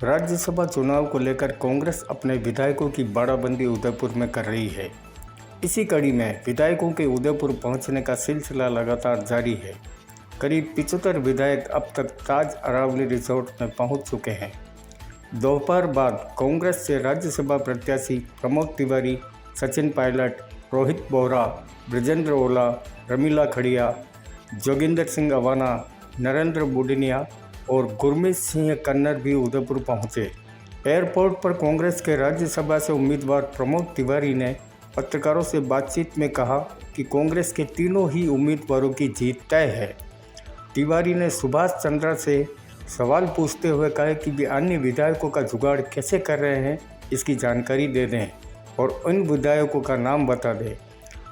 राज्यसभा चुनाव को लेकर कांग्रेस अपने विधायकों की बाड़ाबंदी उदयपुर में कर रही है। इसी कड़ी में विधायकों के उदयपुर पहुंचने का सिलसिला लगातार जारी है। करीब 75 विधायक अब तक ताज अरावली रिजॉर्ट में पहुंच चुके हैं। दोपहर बाद कांग्रेस से राज्यसभा प्रत्याशी प्रमोद तिवारी, सचिन पायलट, रोहित बोहरा, ब्रजेंद्र ओला, रमीला खड़िया, जोगिंदर सिंह अवाना, नरेंद्र बुडिनिया और गुरमीत सिंह कन्नर भी उदयपुर पहुंचे। एयरपोर्ट पर कांग्रेस के राज्यसभा से उम्मीदवार प्रमोद तिवारी ने पत्रकारों से बातचीत में कहा कि कांग्रेस के तीनों ही उम्मीदवारों की जीत तय है। तिवारी ने सुभाष चंद्रा से सवाल पूछते हुए कहा कि वे अन्य विधायकों का जुगाड़ कैसे कर रहे हैं, इसकी जानकारी दे दें और उन विधायकों का नाम बता दें।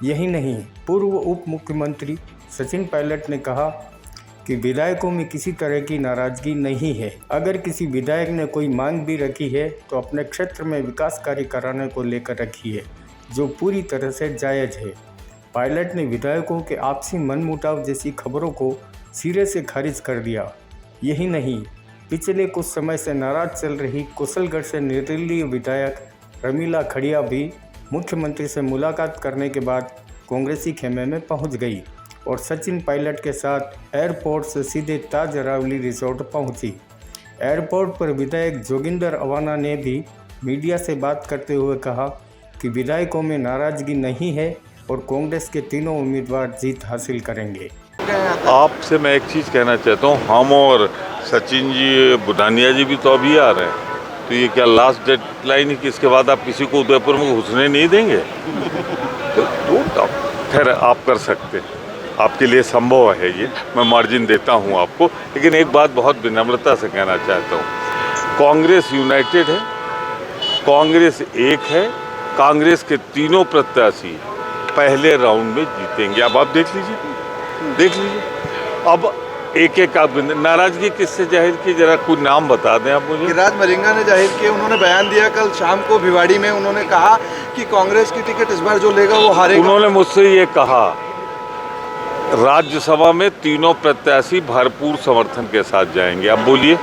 यही नहीं, पूर्व उप मुख्यमंत्री सचिन पायलट ने कहा कि विधायकों में किसी तरह की नाराज़गी नहीं है। अगर किसी विधायक ने कोई मांग भी रखी है तो अपने क्षेत्र में विकास कार्य कराने को लेकर रखी है, जो पूरी तरह से जायज़ है। पायलट ने विधायकों के आपसी मनमुटाव जैसी खबरों को सिरे से खारिज कर दिया। यही नहीं, पिछले कुछ समय से नाराज चल रही कुशलगढ़ से निर्दलीय विधायक रमीला खड़िया भी मुख्यमंत्री से मुलाकात करने के बाद कांग्रेसी खेमे में पहुंच गई और सचिन पायलट के साथ एयरपोर्ट से सीधे ताज अरावली रिजॉर्ट पहुंची। एयरपोर्ट पर विधायक जोगिंदर अवाना ने भी मीडिया से बात करते हुए कहा कि विधायकों में नाराज़गी नहीं है और कांग्रेस के तीनों उम्मीदवार जीत हासिल करेंगे। आपसे मैं एक चीज़ कहना चाहता हूँ, हम और सचिन जी, बुडानिया जी भी तो अभी आ रहे हैं, तो ये क्या लास्ट डेडलाइन है कि इसके बाद आप किसी को उदयपुर में घुसने नहीं देंगे? तो खैर आप कर सकते हैं, आपके लिए संभव है, ये मैं मार्जिन देता हूँ आपको। लेकिन एक बात बहुत विनम्रता से कहना चाहता हूँ, कांग्रेस यूनाइटेड है, कांग्रेस एक है, कांग्रेस के तीनों प्रत्याशी पहले राउंड में जीतेंगे। अब आप देख लीजिए। अब एक एक आप नाराजगी किससे जाहिर की, जरा कोई नाम बता दें आप मुझे। गिरिराज मरिंगा ने जाहिर किया, उन्होंने बयान दिया कल शाम को भिवाड़ी में। उन्होंने कहा कि कांग्रेस की टिकट इस बार जो लेगा वो हारेगा। उन्होंने मुझसे ये कहा, राज्यसभा में तीनों प्रत्याशी भरपूर समर्थन के साथ जाएंगे। अब बोलिए।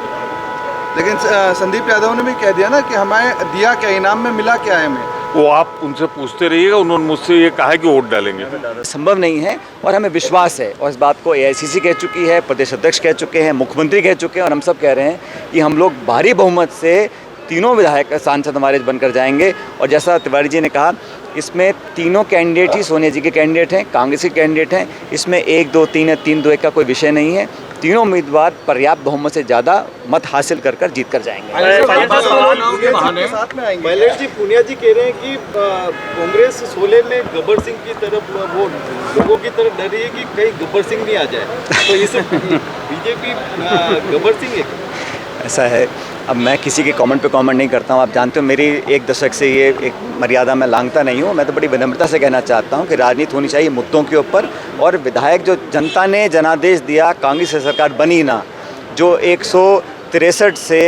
लेकिन संदीप यादव ने भी कह दिया ना कि हमें दिया क्या, इनाम में मिला क्या है हमें। वो आप उनसे पूछते रहिएगा, उन्होंने मुझसे ये कहा है कि वोट डालेंगे। संभव नहीं है और हमें विश्वास है, और इस बात को AICC कह चुकी है, प्रदेश अध्यक्ष कह चुके हैं, मुख्यमंत्री कह चुके हैं और हम सब कह रहे हैं कि हम लोग भारी बहुमत से तीनों विधायक सांसद हमारे बनकर जाएंगे। और जैसा तिवारी जी ने कहा, इसमें तीनों कैंडिडेट ही सोनिया जी के कैंडिडेट हैं, कांग्रेस के कैंडिडेट हैं। इसमें 1-2-3 या 3-2-1 का कोई विषय नहीं है। तीनों उम्मीदवार पर्याप्त बहुमत से ज़्यादा मत हासिल कर जीत कर जाएंगे। पायलट जी, पूनिया जी कह रहे हैं कि कांग्रेस 16 में गब्बर सिंह की तरफ, वो लोगों की तरफ डर रही है कि कहीं गब्बर सिंह नहीं आ जाए, तो ये सब बीजेपी गब्बर सिंह है। ऐसा है, अब मैं किसी के कमेंट पे कमेंट नहीं करता हूँ। आप जानते हो मेरी एक दशक से ये एक मर्यादा मैं लांघता नहीं हूँ। मैं तो बड़ी विनम्रता से कहना चाहता हूँ कि राजनीति होनी चाहिए मुद्दों के ऊपर, और विधायक जो जनता ने जनादेश दिया, कांग्रेस की सरकार बनी ना, जो 163 से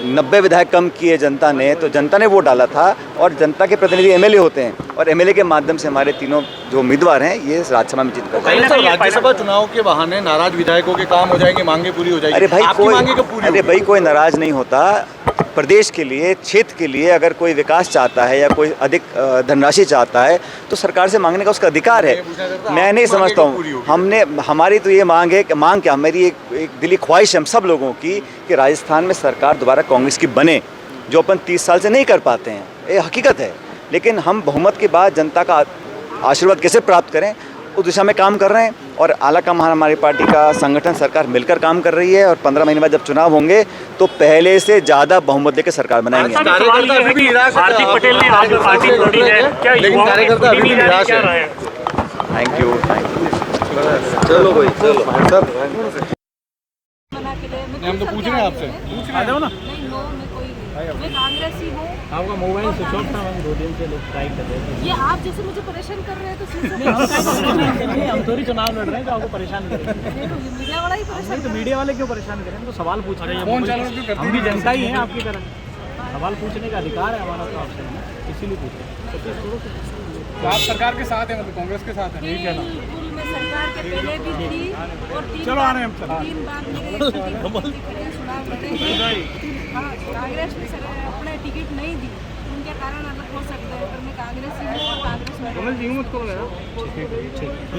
90 विधायक कम किए जनता ने, तो जनता ने वोट डाला था और जनता के प्रतिनिधि MLA होते हैं, और MLA के माध्यम से हमारे तीनों जो उम्मीदवार हैं ये राज्यसभा में जीत कर जाएंगे। राज्यसभा चुनाव के बहाने नाराज विधायकों के काम हो जाएंगे, मांगे पूरी हो जाएगी। अरे भाई कोई नाराज नहीं होता। प्रदेश के लिए, क्षेत्र के लिए अगर कोई विकास चाहता है या कोई अधिक धनराशि चाहता है तो सरकार से मांगने का उसका अधिकार है। मैं नहीं समझता हूँ, हमारी तो ये मांग है कि मेरी एक दिली ख्वाहिश है हम सब लोगों की कि राजस्थान में सरकार दोबारा कांग्रेस की बने, जो अपन 30 साल से नहीं कर पाते हैं, ये हकीकत है। लेकिन हम बहुमत के बाद जनता का आशीर्वाद कैसे प्राप्त करें, उस दिशा में काम कर रहे हैं। और आला कमान हमारी पार्टी का संगठन, सरकार मिलकर काम कर रही है, और 15 महीने बाद जब चुनाव होंगे तो पहले से ज़्यादा बहुमत लेकर सरकार बनाएंगे। Thank you. चलो भाई, चलो। हम तो पूछ रहे हैं आपसे, आ जाओ ना। मैं कांग्रेसी हूँ। आपका मोबाइल स्विच ऑफ था, हम 2 दिन से लोग ट्राई कर रहे थे। ये आप जैसे मुझे परेशान कर रहे हैं तो हम थोड़ी चुनाव लड़ रहे हैं तो आपको परेशान करेंगे। मीडिया वाला ही परेशान, तो मीडिया वाले क्यों परेशान करें? तो सवाल पूछ रहे हैं, हम भी जनता ही हैं आपकी तरह, सवाल पूछने का अधिकार है हमारा, तो आपसे इसीलिए पूछ रहे हैं। आप सरकार के साथ हैं, मतलब कांग्रेस के साथ हैं, नहीं कहना। सरकार के पहले भी थी और 3 बार मेरे चुनाव लड़े। कांग्रेस ने अपने टिकट नहीं दी, उनके कारण अलग हो सकते हैं, पर मैं कांग्रेस ही हूँ और कांग्रेस में।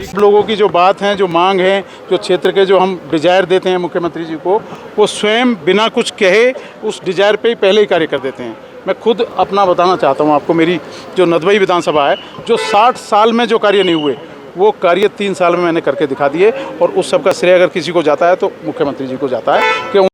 सब लोगों की जो बात है, जो मांग है, जो क्षेत्र के जो हम डिजायर देते हैं मुख्यमंत्री जी को, वो स्वयं बिना कुछ कहे उस डिजायर पे ही पहले ही कार्य कर देते हैं। मैं खुद अपना बताना चाहता हूँ आपको, मेरी जो नदबई विधानसभा है, जो 60 साल में जो कार्य नहीं हुए वो कार्य 3 साल में मैंने करके दिखा दिए, और उस सब का श्रेय अगर किसी को जाता है तो मुख्यमंत्री जी को जाता है कि